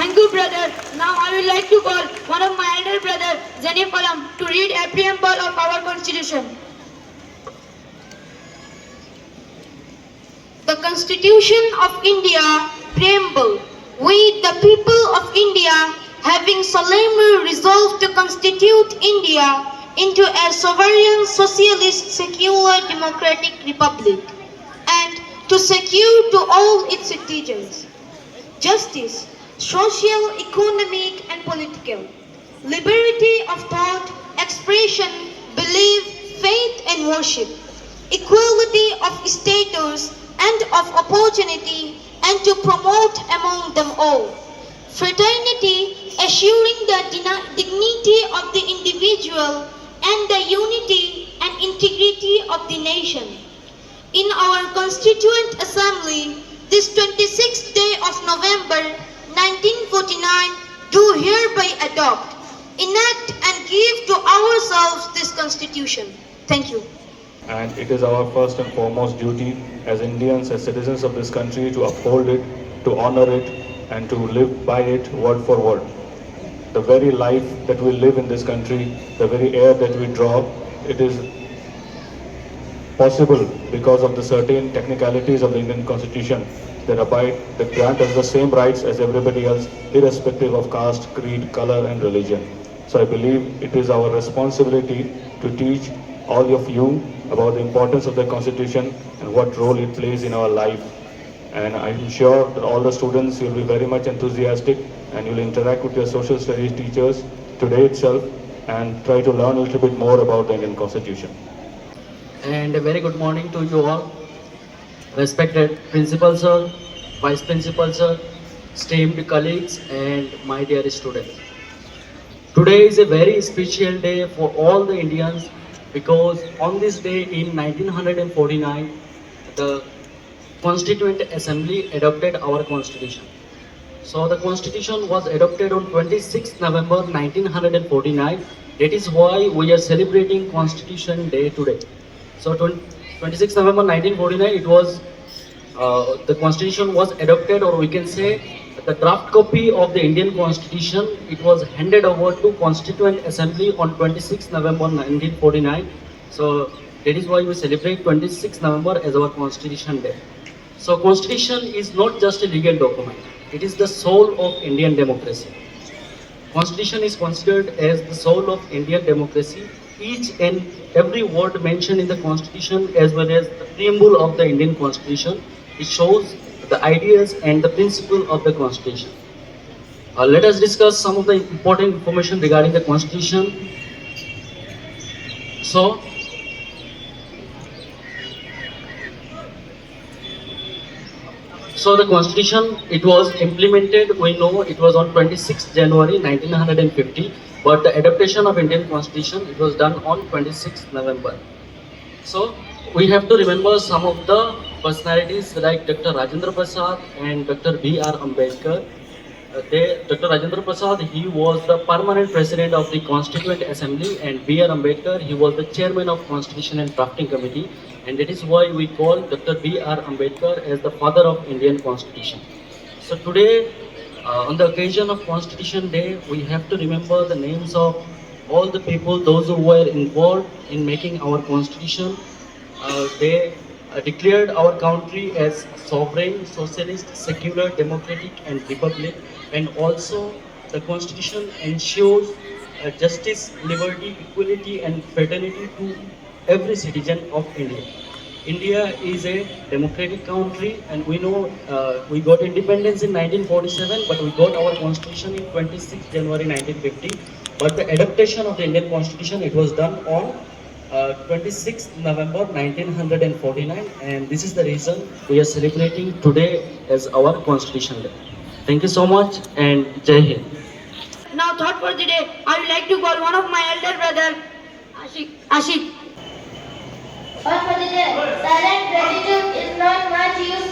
Thank you, brother. Now I would like to call one of my elder brother, Zanif Alam, to read a preamble of our constitution. The Constitution of India, preamble. We, the people of India, having solemnly resolved to constitute India into a sovereign, socialist, secular, democratic republic, and to secure to all its citizens justice, social, economic, and political, liberty of thought, expression, belief, faith, and worship, equality of status and of opportunity, and to promote among them all fraternity, assuring the dignity of the individual and the unity and integrity of the nation. In our Constituent Assembly, this 26th day of November 1949, do hereby adopt, enact and give to ourselves this Constitution. Thank you. And it is our first and foremost duty as Indians, as citizens of this country, to uphold it, to honor it, and to live by it word for word. The very life that we live in this country, the very air that we draw, it is possible because of the certain technicalities of the Indian Constitution that grant us the same rights as everybody else, irrespective of caste, creed, color, and religion. So I believe it is our responsibility to teach all of you about the importance of the Constitution and what role it plays in our life. And I'm sure that all the students will be very much enthusiastic and you'll interact with your social studies teachers today itself and try to learn a little bit more about the Indian Constitution. And a very good morning to you all. Respected Principal Sir, Vice Principal Sir, esteemed colleagues, and my dear students. Today is a very special day for all the Indians because on this day in 1949, the Constituent Assembly adopted our Constitution. So the Constitution was adopted on 26th November 1949. That is why we are celebrating Constitution Day today. So 26th November 1949, it was the Constitution was adopted, or we can say the draft copy of the Indian Constitution. It was handed over to Constituent Assembly on 26th November 1949. So that is why we celebrate 26th November as our Constitution Day. So Constitution is not just a legal document. It is the soul of Indian democracy. Constitution is considered as the soul of Indian democracy. Each and every word mentioned in the Constitution, as well as the preamble of the Indian Constitution, it shows the ideas and the principle of the Constitution. Let us discuss some of the important information regarding the Constitution. So the Constitution, it was implemented, we know it was on 26th January 1950, but the adaptation of Indian Constitution, it was done on 26th November. So we have to remember some of the personalities like Dr. Rajendra Prasad and Dr. B.R. Ambedkar. Dr. Rajendra Prasad, he was the permanent president of the Constituent Assembly, and B.R. Ambedkar, he was the chairman of Constitution and Drafting Committee, and that is why we call Dr. B.R. Ambedkar as the father of Indian Constitution. So today, on the occasion of Constitution Day, we have to remember the names of all the people, those who were involved in making our Constitution. They declared our country as sovereign, socialist, secular, democratic, and republic. And also, the Constitution ensures justice, liberty, equality, and fraternity to every citizen of India. India is a democratic country, and we know we got independence in 1947, but we got our Constitution in 26 January 1950. But the adaptation of the Indian Constitution, it was done on 26th November 1949, and this is the reason we are celebrating today as our Constitution Day. Thank you so much, and Jai Hind. Now, thought for the day, I would like to call one of my elder brother, Ashik. Thought for the day. Silent gratitude is not much use